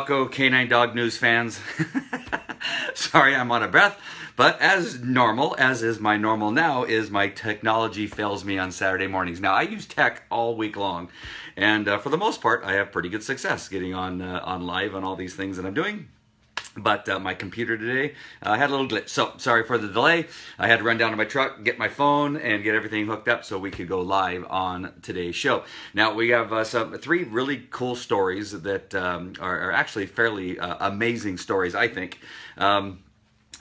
Falco Canine Dog News fans. Sorry, I'm out of breath, but as normal, as is my normal now, is my technology fails me on Saturday mornings. Now, I use tech all week long, and for the most part, I have pretty good success getting on live on all these things that I'm doing. But my computer today had a little glitch, so sorry for the delay. I had to run down to my truck, get my phone, and get everything hooked up so we could go live on today's show. Now, we have three really cool stories that are actually fairly amazing stories, I think.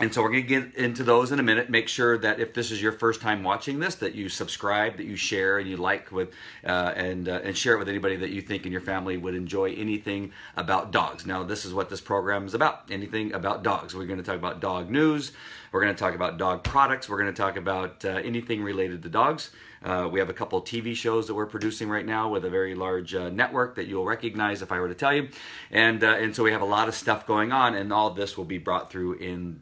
And so we're going to get into those in a minute. Make sure that if this is your first time watching this, that you subscribe, that you share, and you like with, and share it with anybody that you think in your family would enjoy anything about dogs. Now, this is what this program is about, anything about dogs. We're going to talk about dog news. We're going to talk about dog products. We're going to talk about anything related to dogs. We have a couple of TV shows that we're producing right now with a very large network that you'll recognize if I were to tell you. And so we have a lot of stuff going on, and all this will be brought through in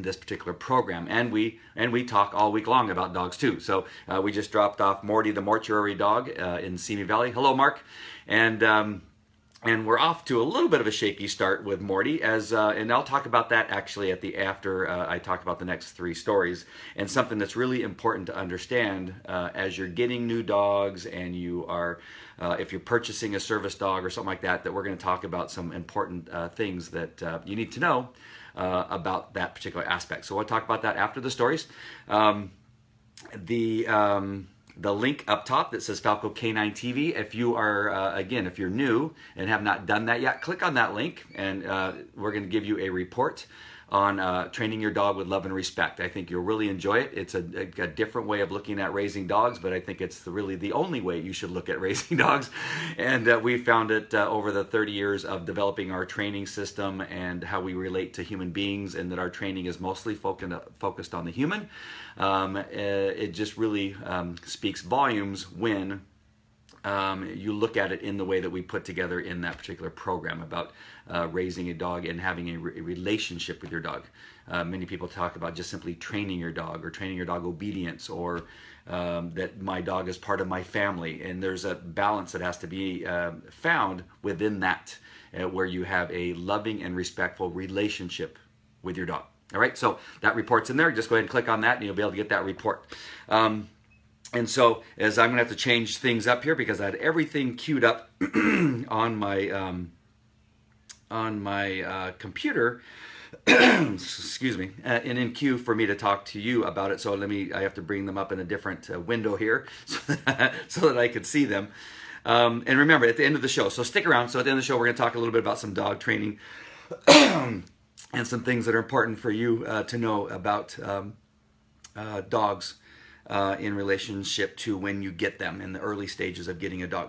this particular program. And we talk all week long about dogs too. So we just dropped off Morty the mortuary dog in Simi Valley. Hello, Mark. And we're off to a little bit of a shaky start with Morty, and I'll talk about that actually after I talk about the next three stories. And something that's really important to understand as you're getting new dogs, and you are, if you're purchasing a service dog or something like that, that we're going to talk about some important things that you need to know about that particular aspect. So we'll talk about that after the stories. The link up top that says Falco Canine TV, if you are, again, if you're new and have not done that yet, click on that link, and we're going to give you a report on training your dog with love and respect. I think you'll really enjoy it. It's a different way of looking at raising dogs, but I think it's really the only way you should look at raising dogs. And we found it over the 30 years of developing our training system and how we relate to human beings, and that our training is mostly focused on the human. It just really speaks volumes when you look at it in the way that we put together in that particular program about raising a dog and having a relationship with your dog. Many people talk about just simply training your dog, or training your dog obedience, or that my dog is part of my family. And there's a balance that has to be found within that, where you have a loving and respectful relationship with your dog. All right, so that report's in there. Just go ahead and click on that, and you'll be able to get that report. And so, as I'm going to have to change things up here because I had everything queued up on my computer, excuse me, and in queue for me to talk to you about it. So I have to bring them up in a different window here so that I could see them. And remember, at the end of the show, so stick around. So at the end of the show, we're going to talk a little bit about some dog training and some things that are important for you to know about dogs. In relationship to when you get them in the early stages of getting a dog.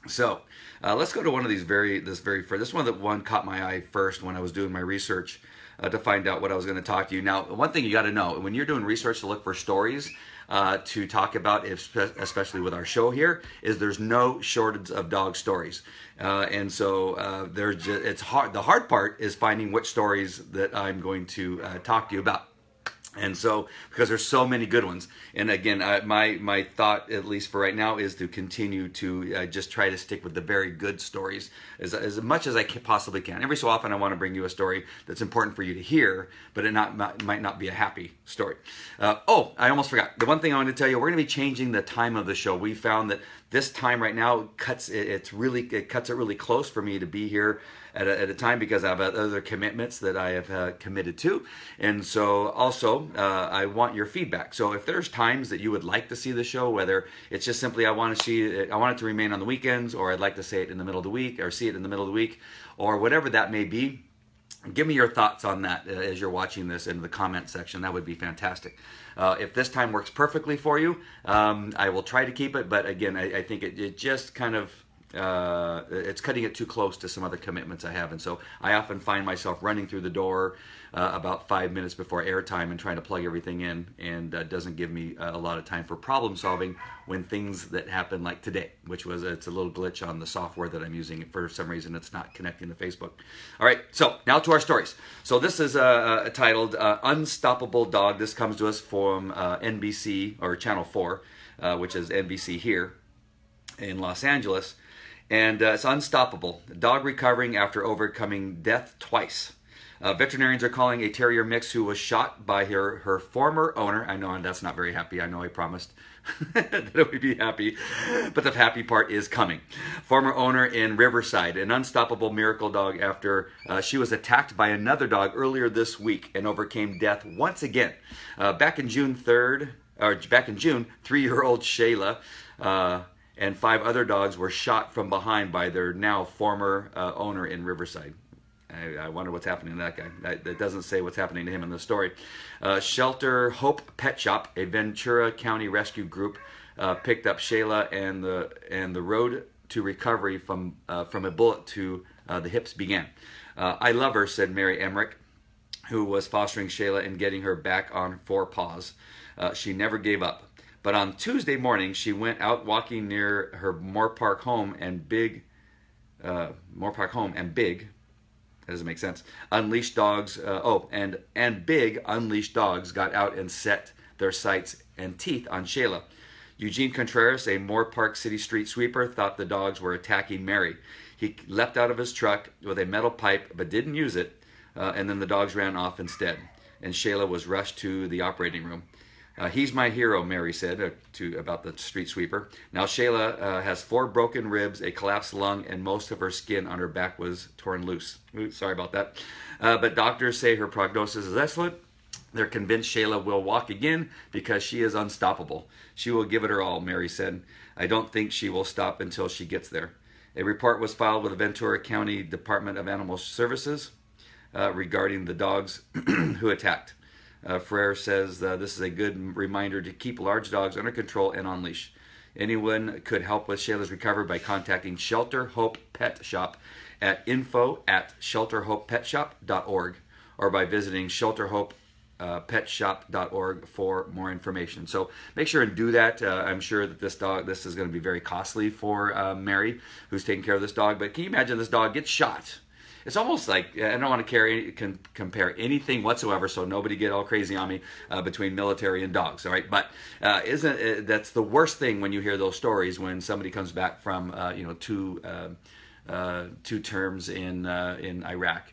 So let's go to one of these this one caught my eye first when I was doing my research to find out what I was going to talk to you. Now, one thing you got to know when you're doing research to look for stories to talk about, especially with our show here, is there's no shortage of dog stories, and so it's hard. The hard part is finding which stories that I'm going to talk to you about. And so, because there's so many good ones, and again, my thought, at least for right now, is to continue to just try to stick with the very good stories as much as I possibly can. Every so often, I want to bring you a story that's important for you to hear, but it might not be a happy story. Oh, I almost forgot. The one thing I wanted to tell you, we're going to be changing the time of the show. We found that this time right now cuts it really close for me to be here at a time, because I have other commitments that I have committed to. And so also I want your feedback. So if there's times that you would like to see the show, whether it's just simply I want it to remain on the weekends, or I'd like to say it in the middle of the week, or see it in the middle of the week, or whatever that may be, give me your thoughts on that as you're watching this in the comment section. That would be fantastic. If this time works perfectly for you, I will try to keep it. But again, I think it just kind of, it's cutting it too close to some other commitments I have. And so I often find myself running through the door about 5 minutes before airtime and trying to plug everything in, and doesn't give me a lot of time for problem solving when things that happen like today, which was, it's a little glitch on the software that I'm using. For some reason, it's not connecting to Facebook. All right, so now to our stories. So this is titled Unstoppable Dog. This comes to us from NBC, or Channel 4, which is NBC here in Los Angeles. And it's unstoppable. The dog recovering after overcoming death twice. Veterinarians are calling a terrier mix who was shot by her former owner. I know that's not very happy. I know I promised that it would be happy, but the happy part is coming. Former owner in Riverside, an unstoppable miracle dog after she was attacked by another dog earlier this week and overcame death once again. Back in June, 3-year-old Shayla and 5 other dogs were shot from behind by their now former owner in Riverside. I wonder what's happening to that guy. That doesn't say what's happening to him in the story. Shelter Hope Pet Shop, a Ventura County rescue group, picked up Shayla, and the road to recovery from a bullet to the hips began. I love her, said Mary Emmerich, who was fostering Shayla and getting her back on 4 paws. She never gave up. But on Tuesday morning, she went out walking near her Moore Park home, and Big. That doesn't make sense. Unleashed dogs. And big unleashed dogs got out and set their sights and teeth on Shayla. Eugene Contreras, a Moore Park City street sweeper, thought the dogs were attacking Mary. He leapt out of his truck with a metal pipe, but didn't use it. And then the dogs ran off instead. And Shayla was rushed to the operating room. He's my hero, Mary said about the street sweeper. Now Shayla has 4 broken ribs, a collapsed lung, and most of her skin on her back was torn loose. Oops, sorry about that. But doctors say her prognosis is excellent. They're convinced Shayla will walk again because she is unstoppable. She will give it her all, Mary said. I don't think she will stop until she gets there. A report was filed with the Ventura County Department of Animal Services regarding the dogs who attacked. Frere says this is a good reminder to keep large dogs under control and on leash. Anyone could help with Shayla's recovery by contacting Shelter Hope Pet Shop at info@shelterhopepetshop.org or by visiting shelterhopepetshop.org for more information. So make sure and do that. I'm sure that this is going to be very costly for Mary, who's taking care of this dog. But can you imagine this dog gets shot? It's almost like, I don't want to compare anything whatsoever, so nobody get all crazy on me between military and dogs, all right? But that's the worst thing when you hear those stories, when somebody comes back from 2 terms in Iraq,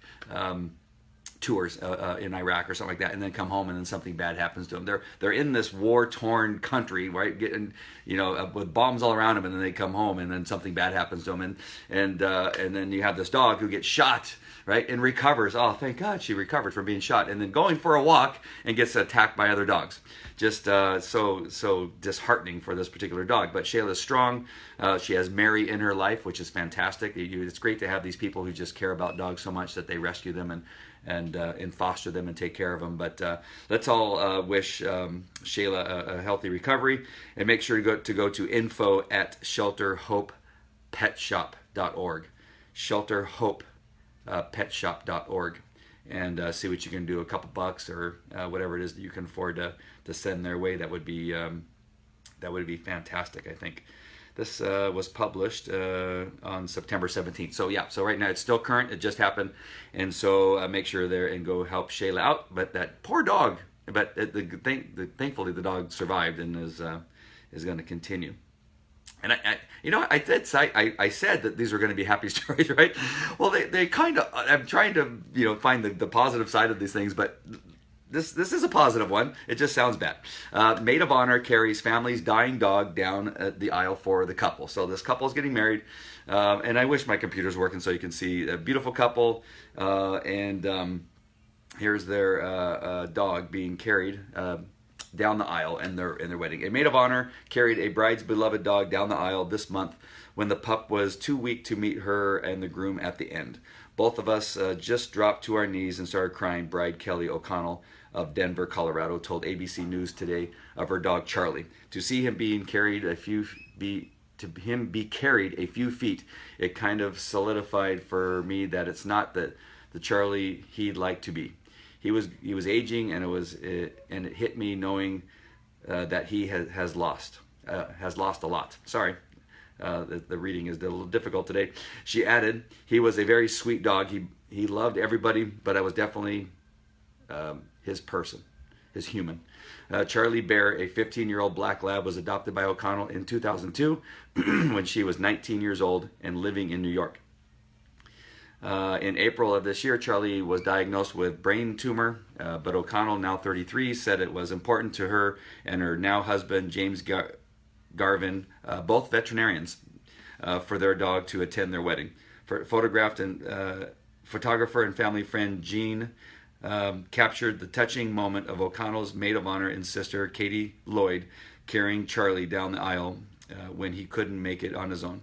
tours in Iraq or something like that, and then come home and then something bad happens to them. They're in this war-torn country, right? Getting with bombs all around them, and then they come home and then something bad happens to them, and then you have this dog who gets shot, right, and recovers. Oh, thank God she recovered from being shot, and then going for a walk and gets attacked by other dogs. Just so disheartening for this particular dog. But Shayla's strong. She has Mary in her life, which is fantastic. It's great to have these people who just care about dogs so much that they rescue them and foster them and take care of them. But let's all wish Shayla a healthy recovery, and make sure to go to info@shelterhopepetshop.org, shelterhopepetshop.org, and see what you can do. A couple bucks or whatever it is that you can afford to send their way. That would be fantastic, I think. This was published on September 17th. So yeah, so right now it's still current. It just happened. And so make sure there and go help Shayla out. But that poor dog, but thankfully the dog survived and is going to continue. And I said that these were going to be happy stories, right? Well, they kind of, I'm trying to, find the positive side of these things, but this is a positive one. It just sounds bad. Maid of honor carries family's dying dog down the aisle for the couple. So this couple is getting married, and I wish my computer's working so you can see a beautiful couple. Here's their dog being carried down the aisle in their wedding. A maid of honor carried a bride's beloved dog down the aisle this month when the pup was too weak to meet her and the groom at the end. Both of us just dropped to our knees and started crying, bride Kelly O'Connell of Denver, Colorado, told ABC News today of her dog Charlie. To see him being carried a few feet, it kind of solidified for me that it's not the Charlie he'd like to be. He was aging, and it hit me knowing that he has lost a lot. Sorry. The reading is a little difficult today. She added, he was a very sweet dog. He loved everybody, but I was definitely his person. his human. Charlie Bear, a 15-year-old black lab, was adopted by O'Connell in 2002 when she was 19 years old and living in New York. In April of this year, Charlie was diagnosed with brain tumor, but O'Connell, now 33, said it was important to her and her now husband, James Garvin, both veterinarians, for their dog to attend their wedding. Photographer and family friend Jean captured the touching moment of O'Connell's maid of honor and sister, Katie Lloyd, carrying Charlie down the aisle when he couldn't make it on his own.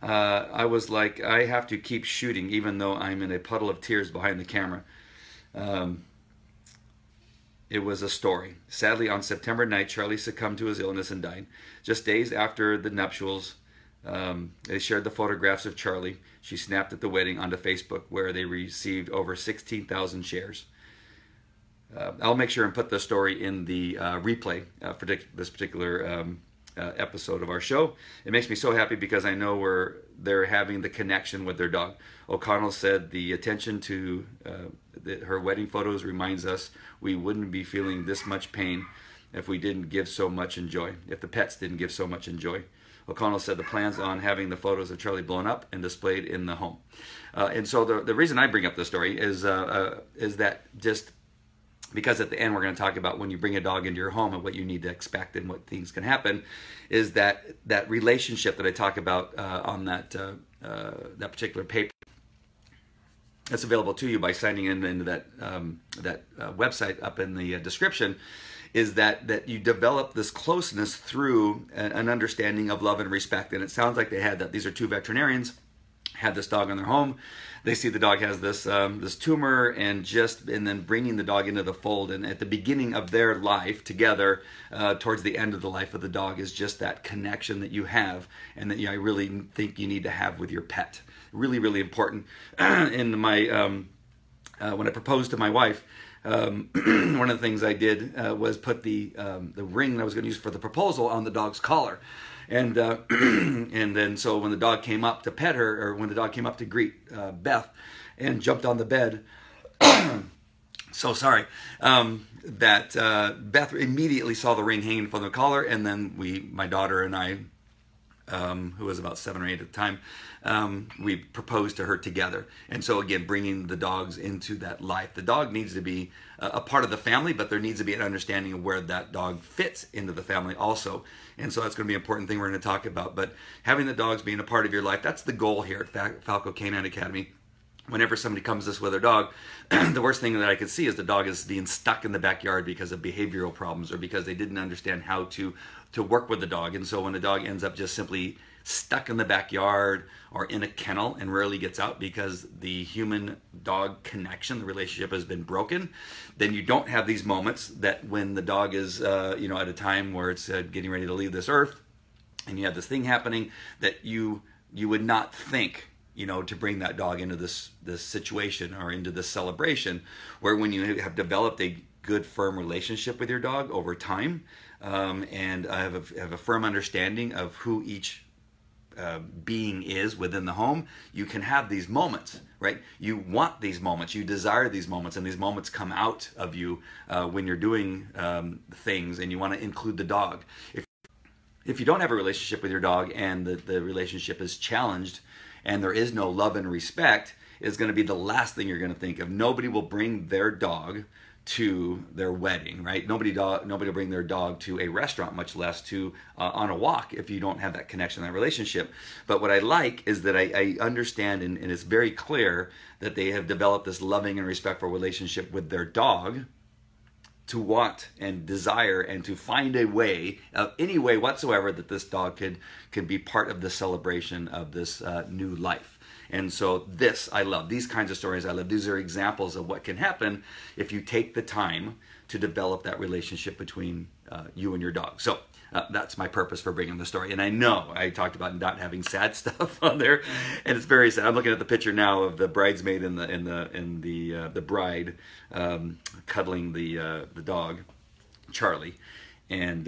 I was like, I have to keep shooting even though I'm in a puddle of tears behind the camera. It was a story. Sadly, on September night, Charlie succumbed to his illness and died. Just days after the nuptials, they shared the photographs of Charlie. She snapped at the wedding onto Facebook, where they received over 16,000 shares. I'll make sure and put the story in the replay for this particular episode of our show. It makes me so happy because I know they're having the connection with their dog. O'Connell said the attention to her wedding photos reminds us we wouldn't be feeling this much pain if we didn't give so much in joy, if the pets didn't give so much in joy. O'Connell said the plans on having the photos of Charlie blown up and displayed in the home. And so the reason I bring up this story is that just because at the end we're going to talk about when you bring a dog into your home and what you need to expect and what things can happen, is that relationship that I talk about on that particular paper. That's available to you by signing into that website up in the description. Is that you develop this closeness through an understanding of love and respect. And it sounds like they had that. These are two veterinarians, had this dog in their home. They see the dog has this this tumor, and then bringing the dog into the fold. And at the beginning of their life together, towards the end of the life of the dog, is just that connection that you have, and that I really think you need to have with your pet. Really, really important. In my when I proposed to my wife, one of the things I did was put the ring that I was going to use for the proposal on the dog's collar. And and then so when the dog came up to pet her, or when the dog came up to greet Beth and jumped on the bed, so sorry, that Beth immediately saw the ring hanging from the collar, and then my daughter and I, who was about 7 or 8 at the time, we proposed to her together. And so again, bringing the dogs into that life. The dog needs to be a part of the family, but there needs to be an understanding of where that dog fits into the family also. And so that's going to be an important thing we're going to talk about. But having the dogs being a part of your life, that's the goal here at Falco Canine Academy. Whenever somebody comes to us with their dog, the worst thing that I could see is the dog is being stuck in the backyard because of behavioral problems, or because they didn't understand how to work with the dog. And so when the dog ends up just simply stuck in the backyard or in a kennel and rarely gets out because the human-dog connection, the relationship has been broken, then you don't have these moments that when the dog is at a time where it's getting ready to leave this earth, and you have this thing happening that you would not think to bring that dog into this situation or into this celebration, where when you have developed a good, firm relationship with your dog over time, and have a firm understanding of who each being is within the home, you can have these moments, right? You want these moments, you desire these moments, and these moments come out of you when you're doing things, and you want to include the dog. If you don't have a relationship with your dog, and the relationship is challenged, and there is no love and respect, it's going to be the last thing you're going to think of. Nobody will bring their dog to their wedding, right? Nobody will bring their dog to a restaurant, much less to on a walk, if you don't have that connection, that relationship. But what I like is that I understand, and it's very clear that they have developed this loving and respectful relationship with their dog, to want and desire and to find a way, any way whatsoever, that this dog can be part of the celebration of this new life. And so this, I love. These kinds of stories I love. These are examples of what can happen if you take the time to develop that relationship between you and your dog. So that's my purpose for bringing the story. And I know I talked about not having sad stuff on there, and it's very sad. I'm looking at the picture now of the bridesmaid and the bride cuddling the dog, Charlie. And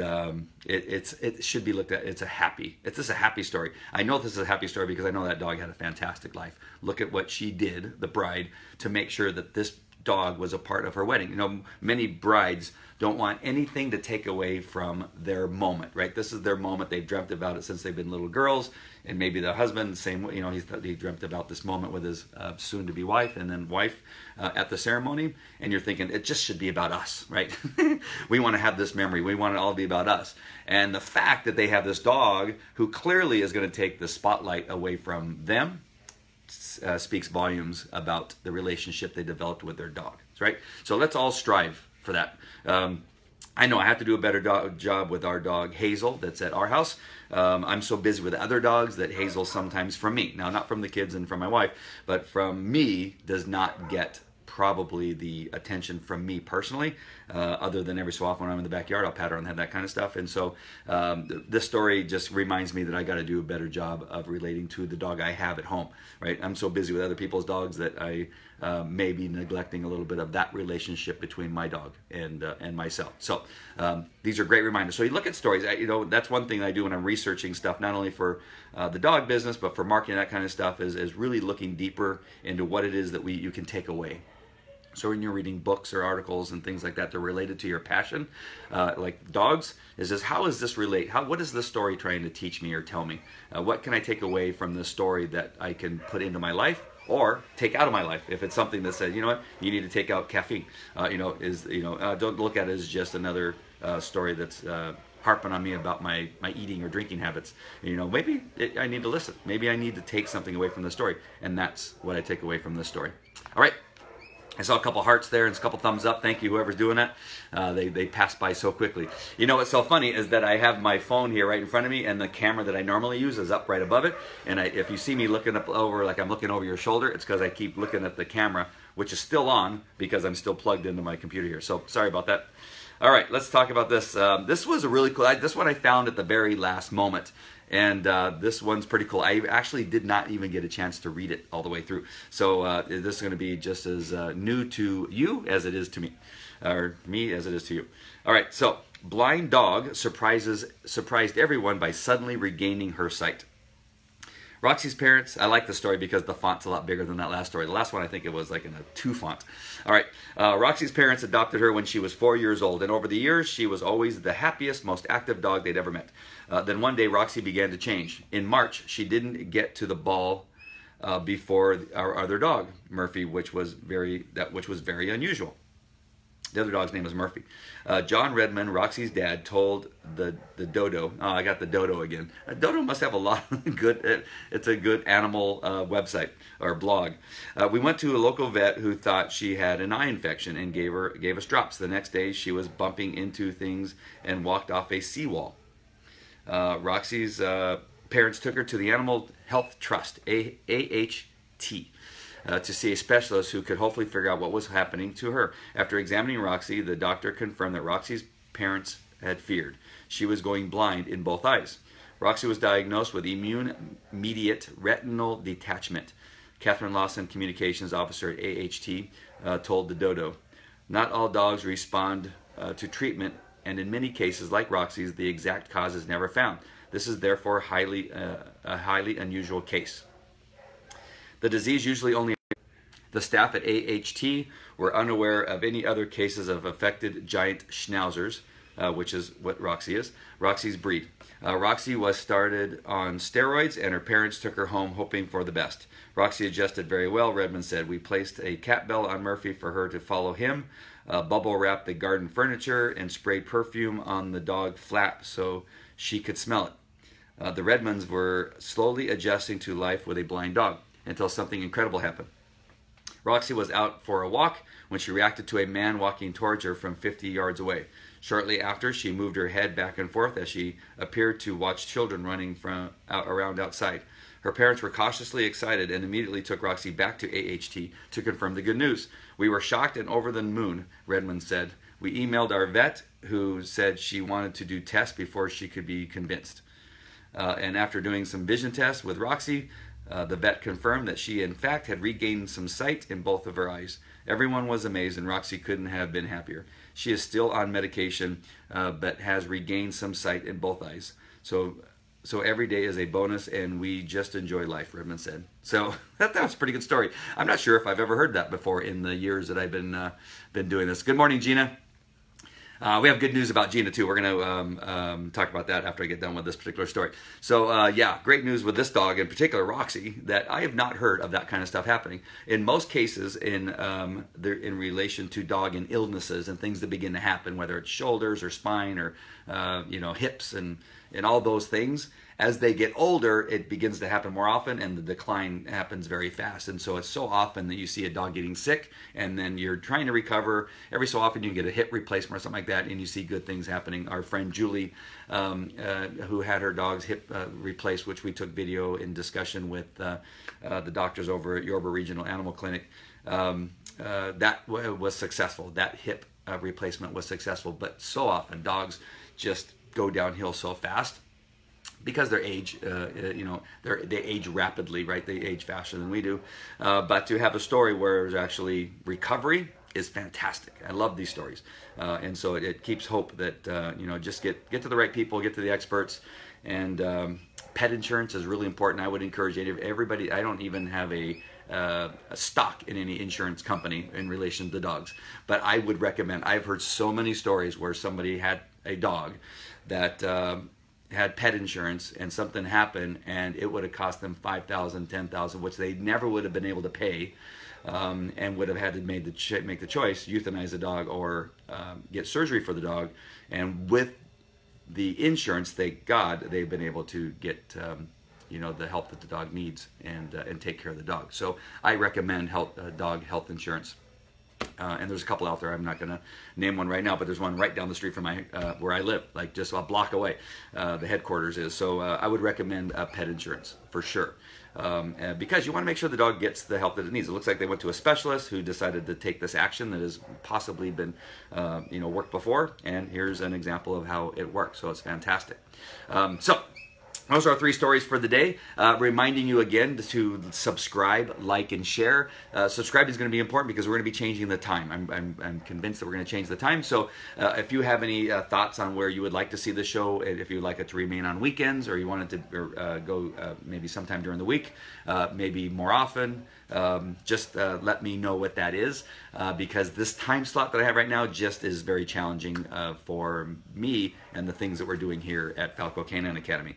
it should be looked at. It's just a happy story. I know this is a happy story because I know that dog had a fantastic life. Look at what she did, the bride, to make sure that this dog was a part of her wedding. You know, many brides don't want anything to take away from their moment, right? This is their moment. They've dreamt about it since they've been little girls, and maybe the husband, same way, you know, he dreamt about this moment with his soon-to-be wife and then wife at the ceremony, and you're thinking, it just should be about us, right? We want to have this memory. We want it all to be about us. And the fact that they have this dog who clearly is going to take the spotlight away from them speaks volumes about the relationship they developed with their dog, right? So let's all strive for that. I know I have to do a better job with our dog Hazel that's at our house. I'm so busy with other dogs that Hazel sometimes from me, now not from the kids and from my wife, but from me does not get probably the attention from me personally, other than every so often when I'm in the backyard, I'll pat her on the head, that kind of stuff. And so this story just reminds me that I got to do a better job of relating to the dog I have at home, right? I'm so busy with other people's dogs that I may be neglecting a little bit of that relationship between my dog and myself. So these are great reminders. So you look at stories, you know, that's one thing I do when I'm researching stuff, not only for the dog business, but for marketing, that kind of stuff, is really looking deeper into what it is that you can take away. So when you're reading books or articles and things like that that are related to your passion, like dogs, is this, how does this relate? What is this story trying to teach me or tell me? What can I take away from this story that I can put into my life or take out of my life? If it's something that says, you know what, you need to take out caffeine, don't look at it as just another story that's harping on me about my eating or drinking habits. You know, maybe I need to listen. Maybe I need to take something away from the story, and that's what I take away from this story. All right. I saw a couple hearts there and a couple thumbs up. Thank you, whoever's doing that. They pass by so quickly. You know what's so funny is that I have my phone here right in front of me, and the camera that I normally use is up right above it. And if you see me looking up over, like I'm looking over your shoulder, it's because I keep looking at the camera, which is still on because I'm still plugged into my computer here. So sorry about that. All right, let's talk about this. This was a really cool, this one I found at the very last moment. And this one's pretty cool. I actually did not even get a chance to read it all the way through. So this is going to be just as new to you as it is to me. Or me as it is to you. All right, so blind dog surprised everyone by suddenly regaining her sight. Roxy's parents, I like the story because the font's a lot bigger than that last story. The last one, I think it was like in a 2 font. All right, Roxy's parents adopted her when she was 4 years old, and over the years, she was always the happiest, most active dog they'd ever met. Then one day, Roxy began to change. In March, she didn't get to the ball before our other dog, Murphy, which was very unusual. The other dog's name is Murphy. John Redmond, Roxy's dad, told the dodo. Oh, I got the dodo again. Dodo must have a lot of good. It's a good animal website or blog. We went to a local vet who thought she had an eye infection and gave us drops. The next day, she was bumping into things and walked off a seawall. Roxy's parents took her to the Animal Health Trust, AHT. To see a specialist who could hopefully figure out what was happening to her. After examining Roxy, the doctor confirmed that Roxy's parents had feared. She was going blind in both eyes. Roxy was diagnosed with immune-mediate retinal detachment. Catherine Lawson, communications officer at AHT, told the dodo, "Not all dogs respond to treatment, and in many cases, like Roxy's, the exact cause is never found. This is therefore a highly unusual case." The disease usually only... The staff at AHT were unaware of any other cases of affected giant schnauzers, which is what Roxy is, Roxy's breed. Roxy was started on steroids, and her parents took her home hoping for the best. Roxy adjusted very well, Redmond said. We placed a cat bell on Murphy for her to follow him, bubble wrapped the garden furniture, and sprayed perfume on the dog flap so she could smell it. The Redmonds were slowly adjusting to life with a blind dog, until something incredible happened. Roxy was out for a walk when she reacted to a man walking towards her from 50 yards away. Shortly after, she moved her head back and forth as she appeared to watch children running around outside. Her parents were cautiously excited and immediately took Roxy back to AHT to confirm the good news. "We were shocked and over the moon," Redmond said. "We emailed our vet, who said she wanted to do tests before she could be convinced. And after doing some vision tests with Roxy, the vet confirmed that she, in fact, had regained some sight in both of her eyes. Everyone was amazed, and Roxy couldn't have been happier. She is still on medication, but has regained some sight in both eyes. So So every day is a bonus, and we just enjoy life, Redmond said. So that was a pretty good story. I'm not sure if I've ever heard that before in the years that I've been doing this. Good morning, Gina. We have good news about Gina too. We're going to talk about that after I get done with this particular story. So yeah, great news with this dog, in particular Roxy, that I have not heard of that kind of stuff happening. In most cases, in relation to dog and illnesses and things that begin to happen, whether it's shoulders or spine or hips and all those things, as they get older, it begins to happen more often, and the decline happens very fast. And so it's so often that you see a dog getting sick, and then you're trying to recover. Every so often you can get a hip replacement or something like that, and you see good things happening. Our friend Julie, who had her dog's hip replaced, which we took video in discussion with the doctors over at Yorba Regional Animal Clinic, that was successful. That hip replacement was successful. But so often dogs just go downhill so fast, because their age, they age rapidly, right? They age faster than we do. But to have a story where there's actually recovery is fantastic. I love these stories. And so it keeps hope that, just get to the right people, get to the experts. And pet insurance is really important. I would encourage everybody. I don't even have a stock in any insurance company in relation to dogs. But I would recommend, I've heard so many stories where somebody had a dog that had pet insurance and something happened and it would have cost them $5,000, $10,000, which they never would have been able to pay, and would have had to make the choice, euthanize the dog or get surgery for the dog. And with the insurance, thank God, they've been able to get the help that the dog needs and take care of the dog. So I recommend dog health insurance. And there's a couple out there. I'm not going to name one right now, but there's one right down the street from where I live, like just a block away. The headquarters is. So I would recommend pet insurance for sure, because you want to make sure the dog gets the help that it needs. It looks like they went to a specialist who decided to take this action that has possibly been worked before, and here's an example of how it works. So it's fantastic. So those are our 3 stories for the day. Reminding you again to subscribe, like, and share. Subscribe is going to be important because we're going to be changing the time. I'm convinced that we're going to change the time. So if you have any thoughts on where you would like to see the show, if you would like it to remain on weekends, or you want it to go maybe sometime during the week, maybe more often, just let me know what that is, because this time slot that I have right now just is very challenging for me and the things that we're doing here at Falco Canine Academy.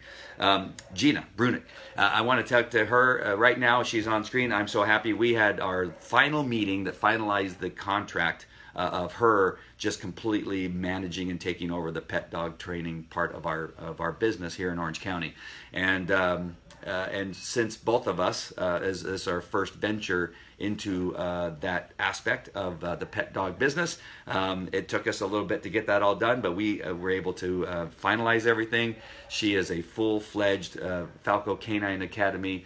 Gina Brunick, I want to talk to her right now. She's on screen. I'm so happy. We had our final meeting that finalized the contract of her just completely managing and taking over the pet dog training part of our business here in Orange County. And since both of us, as our first venture into that aspect of the pet dog business, it took us a little bit to get that all done, but we were able to finalize everything. She is a full-fledged Falco Canine Academy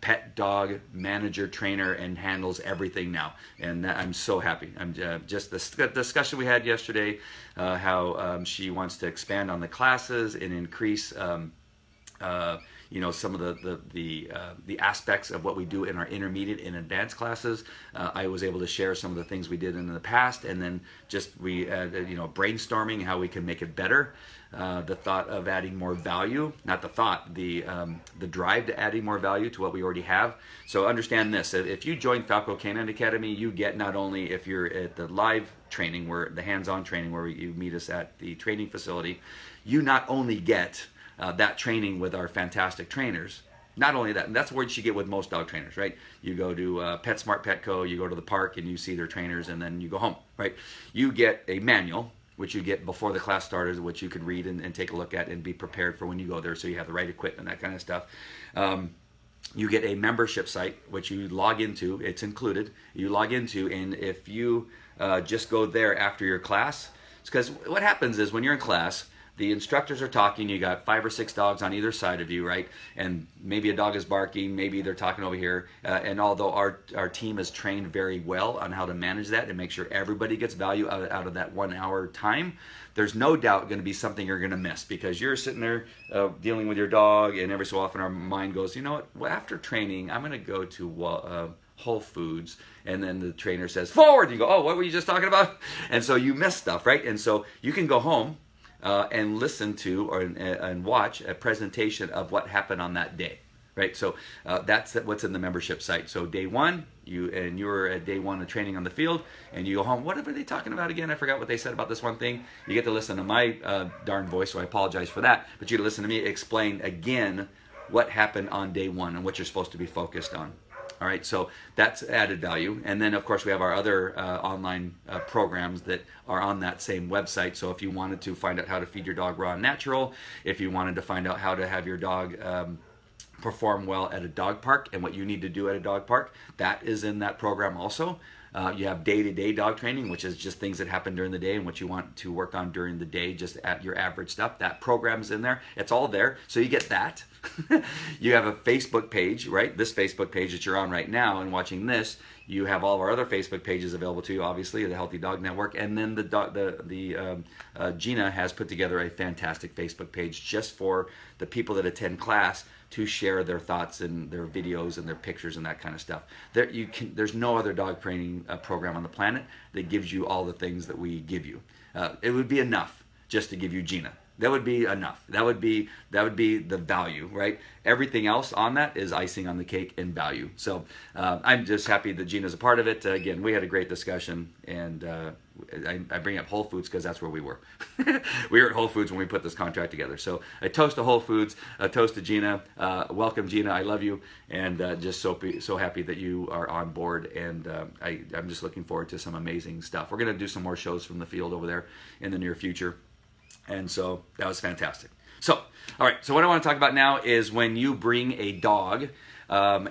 pet dog manager, trainer, and handles everything now. And I'm so happy. I'm just the discussion we had yesterday, how she wants to expand on the classes and increase some of the aspects of what we do in our intermediate and advanced classes. I was able to share some of the things we did in the past, and then just brainstorming how we can make it better. The thought of adding more value, not the thought, the drive to adding more value to what we already have. So understand this: if you join Falco Canine Academy, you get not only, if you're at the live training, where the hands-on training, where you meet us at the training facility, you not only get that training with our fantastic trainers. Not only that, and that's what you get with most dog trainers, right? You go to PetSmart Petco, you go to the park and you see their trainers, and then you go home, right? You get a manual, which you get before the class starts, which you can read and take a look at and be prepared for when you go there, so you have the right equipment, that kind of stuff. You get a membership site, which you log into. It's included. You log into, and if you just go there after your class, because what happens is when you're in class, the instructors are talking, you got 5 or 6 dogs on either side of you, right? And maybe a dog is barking, maybe they're talking over here. And although our team is trained very well on how to manage that and make sure everybody gets value out of that 1 hour time, there's no doubt going to be something you're going to miss, because you're sitting there dealing with your dog, and every so often our mind goes, you know what, well, after training, I'm going to go to Whole Foods, and then the trainer says, forward! You go, oh, what were you just talking about? And so you miss stuff, right? And so you can go home, and listen to and watch a presentation of what happened on that day. Right, so that's what's in the membership site. So day one, you're at day one of training on the field, and you go home. What were they talking about again? I forgot what they said about this one thing. You get to listen to my darn voice, so I apologize for that. But you get to listen to me explain again what happened on day one and what you're supposed to be focused on. All right, so that's added value. And then, of course, we have our other online programs that are on that same website. So if you wanted to find out how to feed your dog raw and natural, if you wanted to find out how to have your dog perform well at a dog park and what you need to do at a dog park, that is in that program also. You have day-to-day dog training, which is just things that happen during the day and what you want to work on during the day, just at your average stuff. That program's in there. It's all there. So you get that. You have a Facebook page, right? This Facebook page that you're on right now and watching this. You have all of our other Facebook pages available to you, obviously, the Healthy Dog Network. And then Gina has put together a fantastic Facebook page just for the people that attend class to share their thoughts and their videos and their pictures and that kind of stuff. There's no other dog training program on the planet that gives you all the things that we give you. It would be enough just to give you Gina. That would be enough. That would be the value, right? Everything else on that is icing on the cake in value. So I'm just happy that Gina's a part of it. Again, we had a great discussion, and I bring up Whole Foods because that's where we were. We were at Whole Foods when we put this contract together. So a toast to Whole Foods, a toast to Gina. Welcome, Gina. I love you, and just so happy that you are on board. And I'm just looking forward to some amazing stuff. We're going to do some more shows from the field over there in the near future. And so that was fantastic. So, all right, so what I want to talk about now is when you bring a dog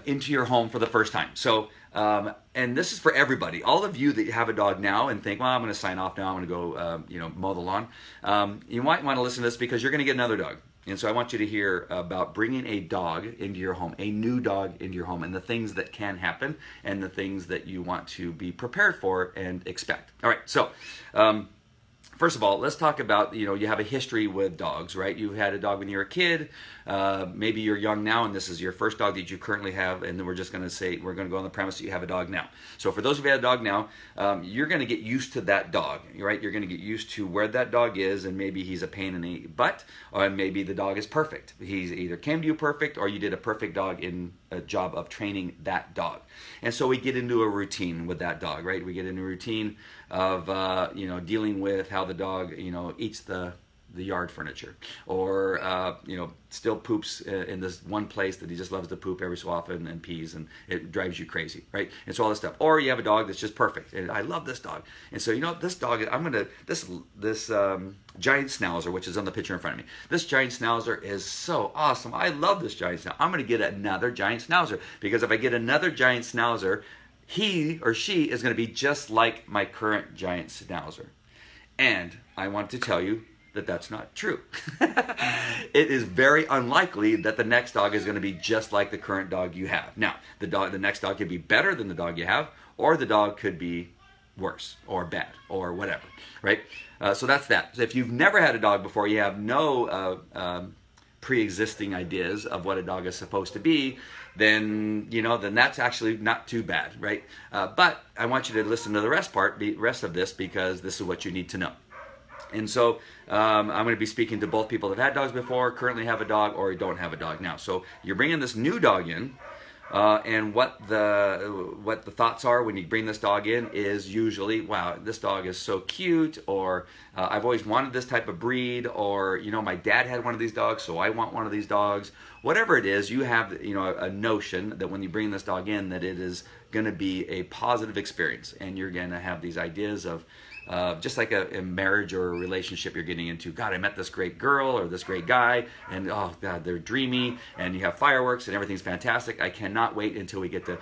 into your home for the first time. So, and this is for everybody. All of you that have a dog now and think, well, I'm going to sign off now. I'm going to go, mow the lawn. You might want to listen to this because you're going to get another dog. And so I want you to hear about bringing a dog into your home, a new dog into your home, and the things that can happen and the things that you want to be prepared for and expect. All right, so first of all, let's talk about, you have a history with dogs, right? You had a dog when you were a kid. Maybe you're young now and this is your first dog that you currently have, and then we're just going to say, we're going to go on the premise that you have a dog now. So for those of you who have a dog now, you're going to get used to that dog, right? You're going to get used to where that dog is, and maybe he's a pain in the butt, or maybe the dog is perfect. He's either came to you perfect, or you did a perfect job of training that dog. And so we get into a routine with that dog, right? We get into a routine of, dealing with how the dog, eats the yard furniture, or still poops in this one place that he just loves to poop every so often and pees, and it drives you crazy, right? And so all this stuff. Or you have a dog that's just perfect, and I love this dog. And so this dog, this giant schnauzer, which is on the picture in front of me. This giant schnauzer is so awesome. I love this giant schnauzer. I'm going to get another giant schnauzer, because if I get another giant schnauzer, he or she is going to be just like my current giant schnauzer. And I want to tell you that that's not true. It is very unlikely that the next dog is going to be just like the current dog you have. Now, the next dog could be better than the dog you have, or the dog could be worse or bad or whatever, right? So that's that. So if you've never had a dog before, you have no pre-existing ideas of what a dog is supposed to be, then that's actually not too bad, right? But I want you to listen to the rest of this, because this is what you need to know. And so I'm going to be speaking to both people that have had dogs before, currently have a dog, or don't have a dog now. So you're bringing this new dog in, and what the thoughts are when you bring this dog in is usually, wow, this dog is so cute, or I've always wanted this type of breed, or my dad had one of these dogs, so I want one of these dogs. Whatever it is, you have a notion that when you bring this dog in, that it is going to be a positive experience, and you're going to have these ideas of just like a marriage or a relationship you're getting into. God, I met this great girl or this great guy, and oh God, they're dreamy, and you have fireworks and everything's fantastic. I cannot wait until we get to,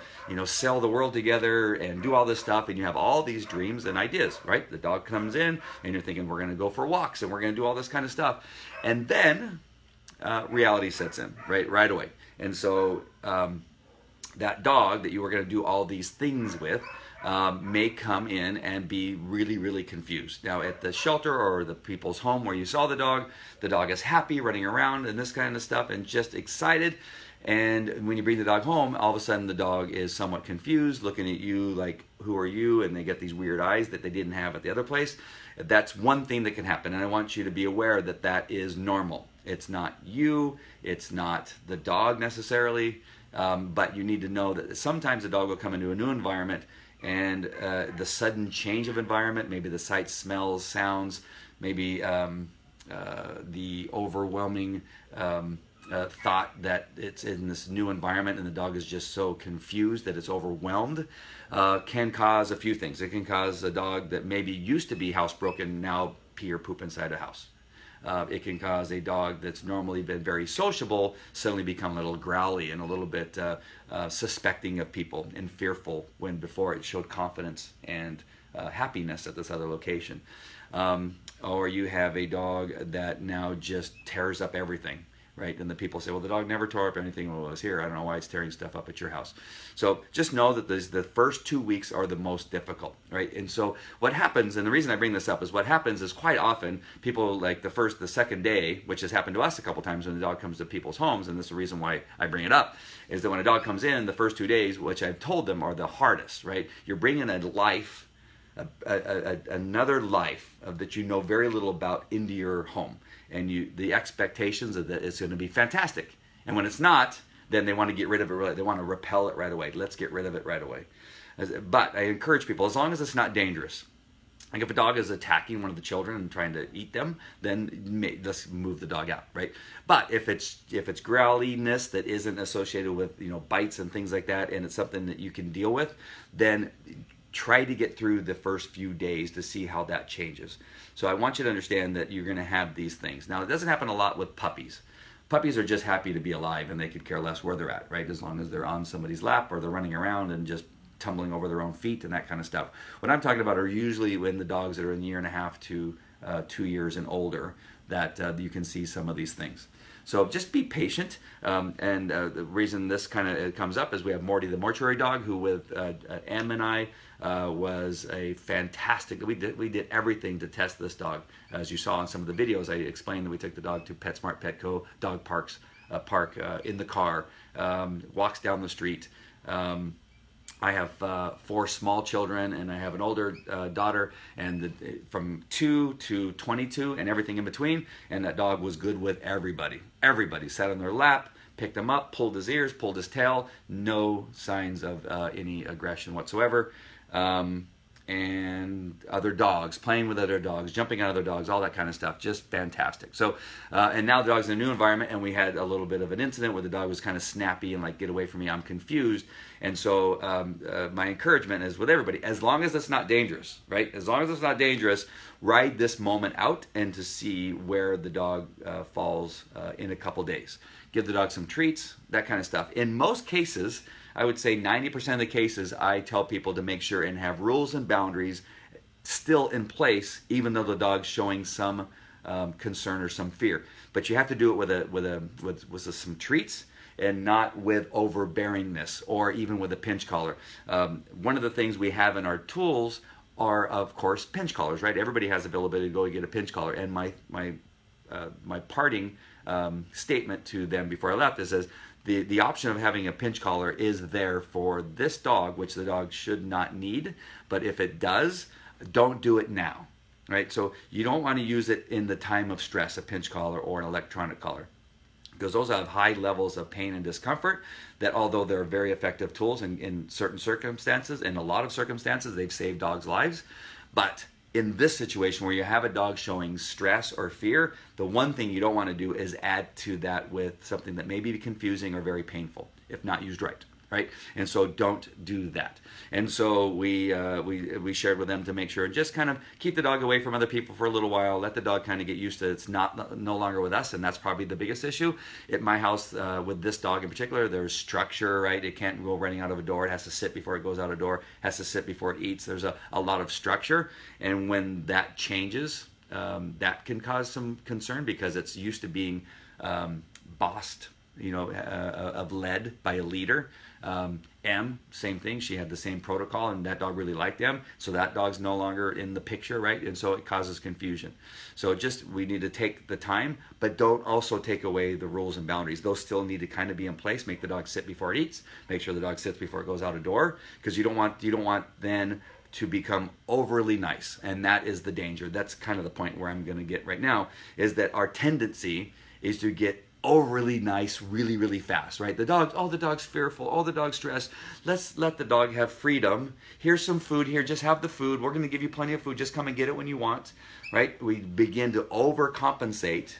sail the world together and do all this stuff, and you have all these dreams and ideas, right? The dog comes in, and you're thinking, we're going to go for walks, and we're going to do all this kind of stuff. And then reality sets in, right away. And so that dog that you were going to do all these things with may come in and be really, really confused. Now, at the shelter or the people's home where you saw the dog is happy, running around and this kind of stuff, and just excited. And when you bring the dog home, all of a sudden the dog is somewhat confused, looking at you like, who are you? And they get these weird eyes that they didn't have at the other place. That's one thing that can happen. And I want you to be aware that that is normal. It's not you, it's not the dog necessarily, but you need to know that sometimes the dog will come into a new environment, and the sudden change of environment, maybe the sights, smells, sounds, maybe the overwhelming thought that it's in this new environment and the dog is just so confused that it's overwhelmed, can cause a few things. It can cause a dog that maybe used to be housebroken now pee or poop inside a house. It can cause a dog that's normally been very sociable suddenly become a little growly and a little bit suspecting of people and fearful when before it showed confidence and happiness at this other location. Or you have a dog that now just tears up everything. Right? And the people say, well, the dog never tore up anything while it was here. I don't know why it's tearing stuff up at your house. So just know that the first 2 weeks are the most difficult, right? And so what happens, and the reason I bring this up is what happens is quite often people like the second day, which has happened to us a couple times when the dog comes to people's homes, and this is the reason why I bring it up, is that when a dog comes in, the first 2 days, which I've told them are the hardest, right? You're bringing a life, another life that you know very little about into your home. And the expectations of that it's going to be fantastic. And when it's not, then they want to get rid of it. They want to repel it right away. Let's get rid of it right away. But I encourage people, as long as it's not dangerous. Like if a dog is attacking one of the children and trying to eat them, then let's move the dog out, right? But if it's growliness that isn't associated with bites and things like that, and it's something that you can deal with, then try to get through the first few days to see how that changes. So I want you to understand that you're going to have these things. Now, it doesn't happen a lot with puppies. Puppies are just happy to be alive, and they could care less where they're at, right? As long as they're on somebody's lap or they're running around and just tumbling over their own feet and that kind of stuff. What I'm talking about are usually when the dogs that are in 1.5 to 2 years and older that you can see some of these things. So just be patient, and the reason this kind of comes up is we have Morty the mortuary dog, who with Em and I was a fantastic, we did everything to test this dog. As you saw in some of the videos, I explained that we took the dog to PetSmart Petco dog park in the car, walks down the street. I have 4 small children, and I have an older daughter, and from 2 to 22 and everything in between, and that dog was good with everybody. Everybody sat on their lap, picked him up, pulled his ears, pulled his tail, no signs of any aggression whatsoever. And other dogs, playing with other dogs, jumping on other dogs, all that kind of stuff, just fantastic. So, and now the dog's in a new environment, and we had a little bit of an incident where the dog was kind of snappy and like, get away from me, I'm confused. And so my encouragement is with everybody, as long as it's not dangerous, right? As long as it's not dangerous, ride this moment out and to see where the dog falls in a couple days. Give the dog some treats, that kind of stuff. In most cases, I would say 90% of the cases, I tell people to make sure and have rules and boundaries still in place, even though the dog's showing some concern or some fear. But you have to do it with some treats and not with overbearingness or even with a pinch collar. One of the things we have in our tools are, of course, pinch collars, right? Everybody has the ability to go and get a pinch collar. And my parting statement to them before I left is the option of having a pinch collar is there for this dog, which the dog should not need. But if it does, don't do it now, right? So you don't want to use it in the time of stress, a pinch collar or an electronic collar, because those have high levels of pain and discomfort that, although they're very effective tools in certain circumstances, in a lot of circumstances, they've saved dogs' lives. But in this situation where you have a dog showing stress or fear, the one thing you don't want to do is add to that with something that may be confusing or very painful if not used right. Right? And so don't do that. And so we shared with them to make sure and just kind of keep the dog away from other people for a little while, let the dog kind of get used to it's no longer with us, and that's probably the biggest issue. At my house, with this dog in particular, there's structure, right? It can't go running out of a door. It has to sit before it goes out a door, has to sit before it eats. There's a lot of structure, and when that changes, that can cause some concern because it's used to being bossed of lead by a leader. M, same thing. She had the same protocol, and that dog really liked M. So that dog's no longer in the picture, right? And so it causes confusion. So we need to take the time, but don't also take away the rules and boundaries. Those still need to kind of be in place. Make the dog sit before it eats. Make sure the dog sits before it goes out a door, because you don't want then to become overly nice, and that is the danger. That's kind of the point where I'm going to get right now, is that our tendency is to get overly nice really, really fast, right? The dog's fearful, the dog's stressed. Let's let the dog have freedom. Here's some food here, just have the food. We're going to give you plenty of food, just come and get it when you want, right? We begin to overcompensate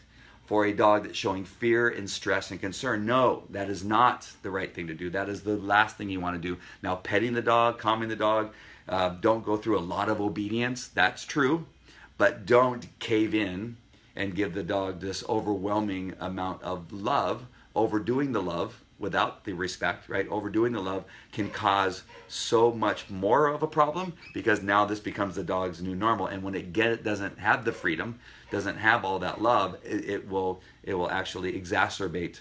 for a dog that's showing fear and stress and concern. No, that is not the right thing to do. That is the last thing you want to do. Now, petting the dog, calming the dog, don't go through a lot of obedience. That's true, but don't cave in and give the dog this overwhelming amount of love. Overdoing the love without the respect, right? Overdoing the love can cause so much more of a problem, because now this becomes the dog's new normal. And when it doesn't have the freedom, doesn't have all that love, it will actually exacerbate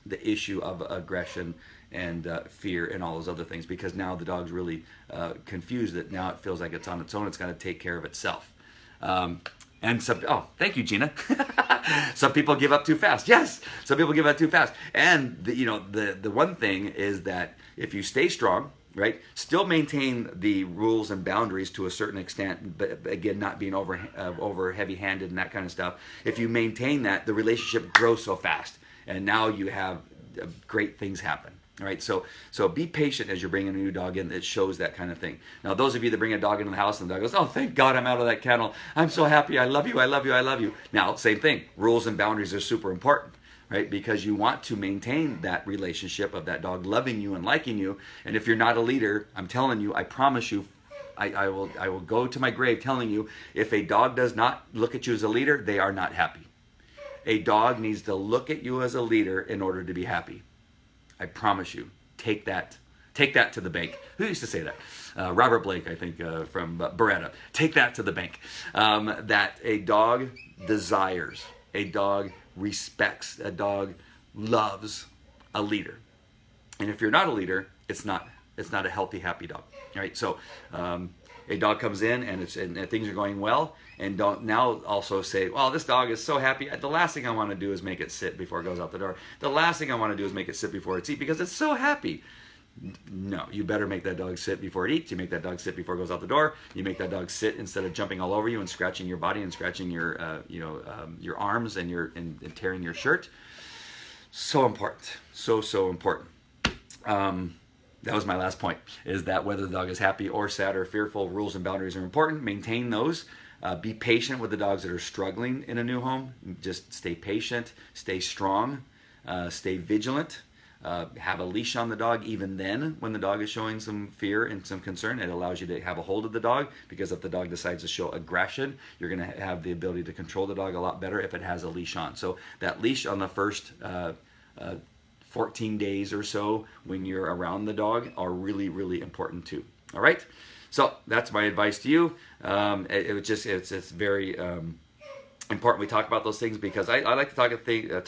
the issue of aggression and fear and all those other things, because now the dog's really confused that now it feels like it's on its own. It's got to take care of itself. Thank you, Gina. Some people give up too fast. Yes, some people give up too fast. And the one thing is that if you stay strong, right, still maintain the rules and boundaries to a certain extent, but again, not being over heavy-handed and that kind of stuff. If you maintain that, the relationship grows so fast, and now you have great things happen. All right, so be patient as you're bringing a new dog in. That shows that kind of thing. Now, those of you that bring a dog into the house and the dog goes, "Oh, thank God I'm out of that kennel. I'm so happy. I love you. I love you. I love you." Now, same thing. Rules and boundaries are super important, right? Because you want to maintain that relationship of that dog loving you and liking you. And if you're not a leader, I'm telling you, I promise you, I will go to my grave telling you, if a dog does not look at you as a leader, they are not happy. A dog needs to look at you as a leader in order to be happy. I promise you. Take that to the bank. Who used to say that? Robert Blake, I think, from Beretta. Take that to the bank. That a dog desires, a dog respects, a dog loves a leader. And if you're not a leader, it's not a healthy, happy dog. All right. So a dog comes in and things are going well, and don't now also say, "Well, this dog is so happy. The last thing I want to do is make it sit before it goes out the door. The last thing I want to do is make it sit before it eats because it's so happy." No, you better make that dog sit before it eats. You make that dog sit before it goes out the door. You make that dog sit instead of jumping all over you and scratching your body and scratching your arms and tearing your shirt. So important. So important. That was my last point, is that whether the dog is happy or sad or fearful, rules and boundaries are important. Maintain those. Be patient with the dogs that are struggling in a new home. Just stay patient, stay strong, stay vigilant. Have a leash on the dog even then when the dog is showing some fear and some concern. It allows you to have a hold of the dog, because if the dog decides to show aggression, you're going to have the ability to control the dog a lot better if it has a leash on. So that leash on the first 14 days or so when you're around the dog are really, really important too. All right? So that's my advice to you. It's very important we talk about those things, because I like to talk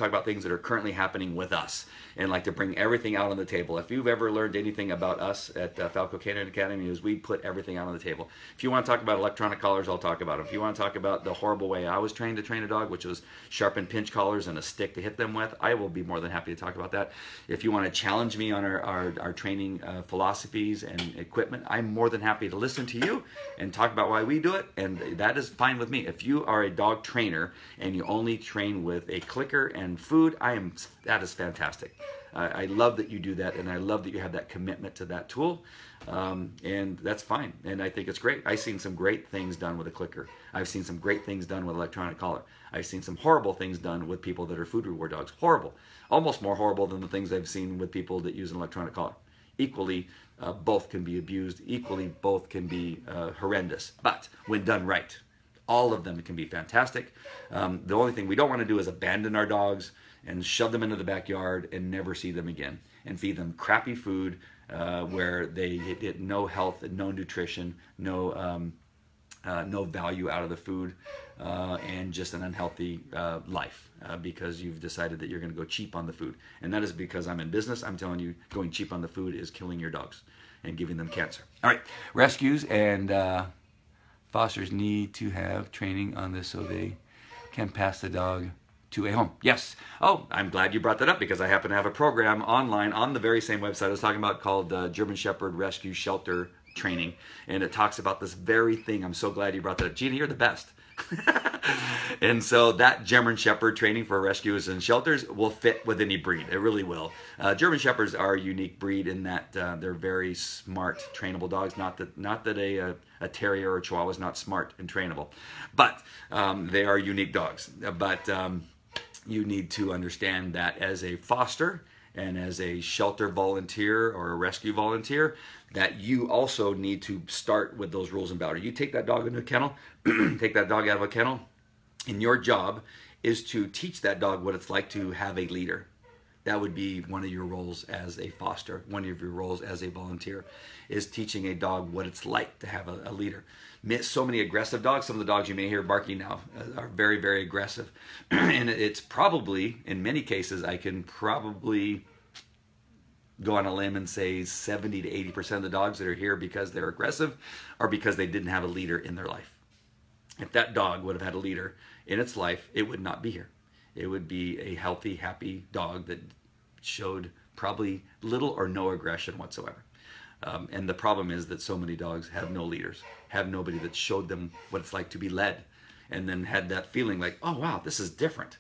about things that are currently happening with us, and like to bring everything out on the table. If you've ever learned anything about us at Falco Canine Academy, is we put everything out on the table. If you want to talk about electronic collars, I'll talk about them. If you want to talk about the horrible way I was trained to train a dog, which was sharpened pinch collars and a stick to hit them with, I will be more than happy to talk about that. If you want to challenge me on our training philosophies and equipment, I'm more than happy to listen to you and talk about why we do it, and that is fine with me. If you are a dog trainer and you only train with a clicker and food, that is fantastic. I love that you do that, and I love that you have that commitment to that tool, and that's fine, and I think it's great. I've seen some great things done with a clicker. I've seen some great things done with electronic collar. I've seen some horrible things done with people that are food reward dogs. Horrible. Almost more horrible than the things I've seen with people that use an electronic collar. Equally, both can be abused. Equally, both can be horrendous, but when done right, all of them can be fantastic. The only thing we don't want to do is abandon our dogs and shove them into the backyard and never see them again, and feed them crappy food where they get no health and no nutrition, no no value out of the food, and just an unhealthy life because you've decided that you're going to go cheap on the food. And that is because I'm in business. I'm telling you, going cheap on the food is killing your dogs and giving them cancer. All right, rescues and fosters need to have training on this so they can pass the dog to a home. Yes. Oh, I'm glad you brought that up because I happen to have a program online on the very same website I was talking about called German Shepherd Rescue Shelter Training, and it talks about this very thing. I'm so glad you brought that up. Gina, you're the best. And so that German Shepherd training for rescues and shelters will fit with any breed. It really will. German Shepherds are a unique breed in that they're very smart, trainable dogs. Not that a Terrier or a Chihuahua is not smart and trainable, but they are unique dogs. But you need to understand that as a foster and as a shelter volunteer or a rescue volunteer, that you also need to start with those rules and boundaries. You take that dog into a kennel, take that dog out of a kennel, and your job is to teach that dog what it's like to have a leader. That would be one of your roles as a foster. One of your roles as a volunteer is teaching a dog what it's like to have a leader. So many aggressive dogs, some of the dogs you may hear barking now are very, very aggressive. And it's probably, in many cases, I can probably go on a limb and say 70 to 80% of the dogs that are here because they're aggressive are because they didn't have a leader in their life. If that dog would have had a leader in its life, it would not be here. It would be a healthy, happy dog that showed probably little or no aggression whatsoever. And the problem is that so many dogs have no leaders, have nobody that showed them what it's like to be led, and then had that feeling like, oh wow, this is different.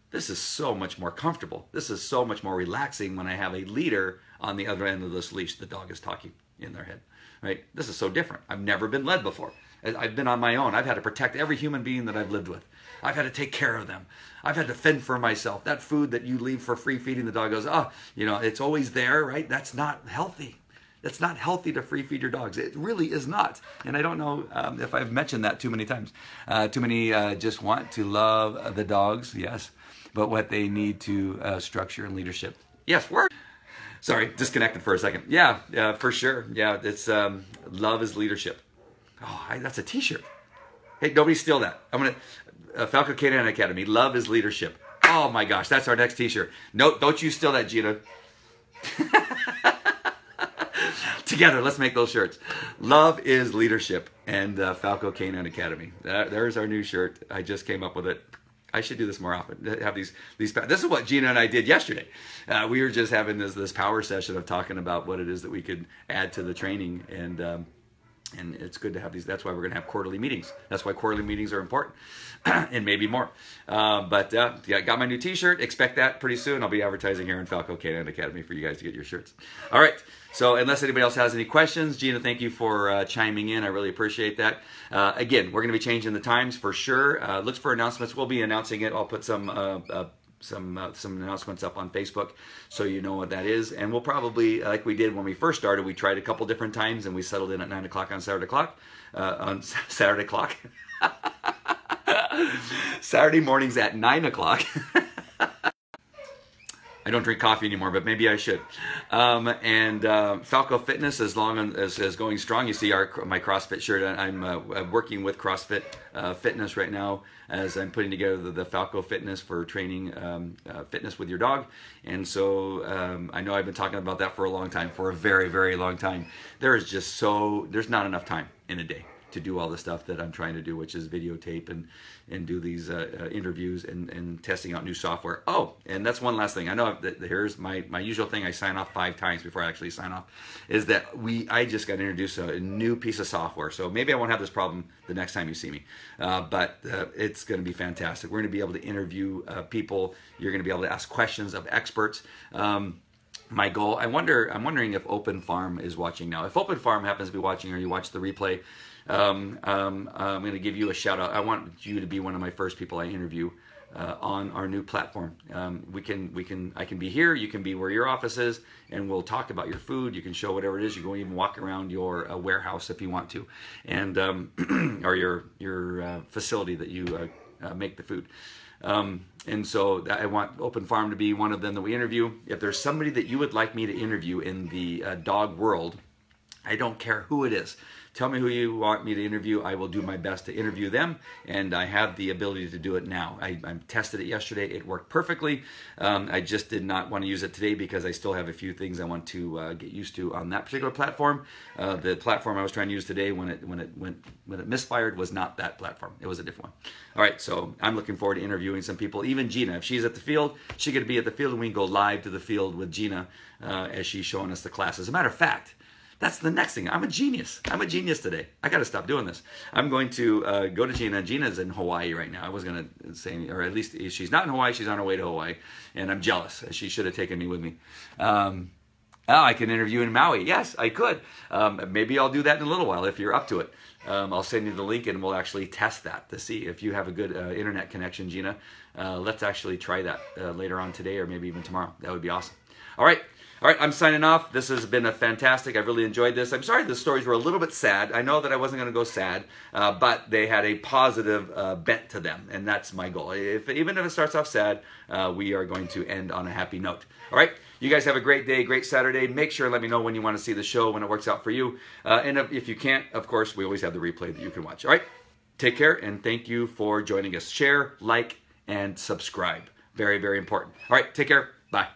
This is so much more comfortable. This is so much more relaxing when I have a leader on the other end of this leash. The dog is talking in their head, right? This is so different. I've never been led before. I've been on my own. I've had to protect every human being that I've lived with. I've had to take care of them. I've had to fend for myself. That food that you leave for free feeding, the dog goes, oh, you know, it's always there, right? That's not healthy. It's not healthy to free feed your dogs. It really is not. And I don't know if I've mentioned that too many times. Too many just want to love the dogs, yes, but what they need to structure and leadership. Yes, word. Sorry, disconnected for a second. Yeah, for sure. Yeah, it's love is leadership. Oh, that's a t-shirt. Hey, nobody steal that. I'm going to, Falco Canine Academy, love is leadership. Oh my gosh, that's our next t-shirt. No, don't you steal that, Gina. Together, let's make those shirts. Love is leadership and Falco Canine Academy. There's our new shirt. I just came up with it. I should do this more often. Have these. This is what Gina and I did yesterday. We were just having this power session of talking about what it is that we could add to the training, and it's good to have these. That's why we're going to have quarterly meetings. That's why quarterly meetings are important, and maybe more. Yeah, got my new T-shirt. Expect that pretty soon. I'll be advertising here in Falco Canine Academy for you guys to get your shirts. All right. So unless anybody else has any questions, Gina, thank you for chiming in. I really appreciate that. Again, we're going to be changing the times for sure. Look for announcements. We'll be announcing it. I'll put some announcements up on Facebook so you know what that is. And we'll probably, like we did when we first started, we tried a couple different times and we settled in at 9 o'clock on Saturday o'clock. Saturday mornings at 9 o'clock. I don't drink coffee anymore, but maybe I should. Falco Fitness, as long as going strong. You see my CrossFit shirt. I'm working with CrossFit Fitness right now as I'm putting together the Falco Fitness for training fitness with your dog. And so I know I've been talking about that for a long time, for a very, very long time. There's not enough time in a day to do all the stuff that I'm trying to do, which is videotape and do these interviews and testing out new software. Oh, and that's one last thing. I know that here's my usual thing. I sign off 5 times before I actually sign off, is that I just got introduced to a new piece of software. So maybe I won't have this problem the next time you see me, but it's going to be fantastic. We're going to be able to interview people. You're going to be able to ask questions of experts. My goal, I'm wondering if Open Farm is watching now. If Open Farm happens to be watching or you watch the replay, I'm going to give you a shout out. I want you to be one of my first people I interview on our new platform. I can be here, you can be where your office is, and we'll talk about your food. You can show whatever it is. You can even walk around your warehouse if you want to, and or your facility that you make the food. And so I want Open Farm to be one of them that we interview. If there's somebody that you would like me to interview in the dog world, I don't care who it is. Tell me who you want me to interview. I will do my best to interview them, and I have the ability to do it now. I tested it yesterday. It worked perfectly. I just did not want to use it today because I still have a few things I want to get used to on that particular platform. The platform I was trying to use today when it misfired was not that platform. It was a different one. All right, so I'm looking forward to interviewing some people. Even Gina, if she's at the field, she's going to be at the field, and we can go live to the field with Gina as she's showing us the class. As a matter of fact, that's the next thing. I'm a genius. I'm a genius today. I got to stop doing this. I'm going to go to Gina. Gina's in Hawaii right now. I was going to say, or at least she's not in Hawaii. She's on her way to Hawaii. And I'm jealous. She should have taken me with me. I can interview in Maui. Yes, I could. Maybe I'll do that in a little while if you're up to it. I'll send you the link and we'll actually test that to see if you have a good internet connection, Gina. Let's actually try that later on today or maybe even tomorrow. That would be awesome. All right. All right, I'm signing off. This has been a fantastic. I've really enjoyed this. I'm sorry the stories were a little bit sad. I know that I wasn't going to go sad, but they had a positive bent to them, and that's my goal. Even if it starts off sad, we are going to end on a happy note. All right, you guys have a great day, great Saturday. Make sure and let me know when you want to see the show, when it works out for you. And if you can't, of course, we always have the replay that you can watch. All right, take care, and thank you for joining us. Share, like, and subscribe. Very, very important. All right, take care. Bye.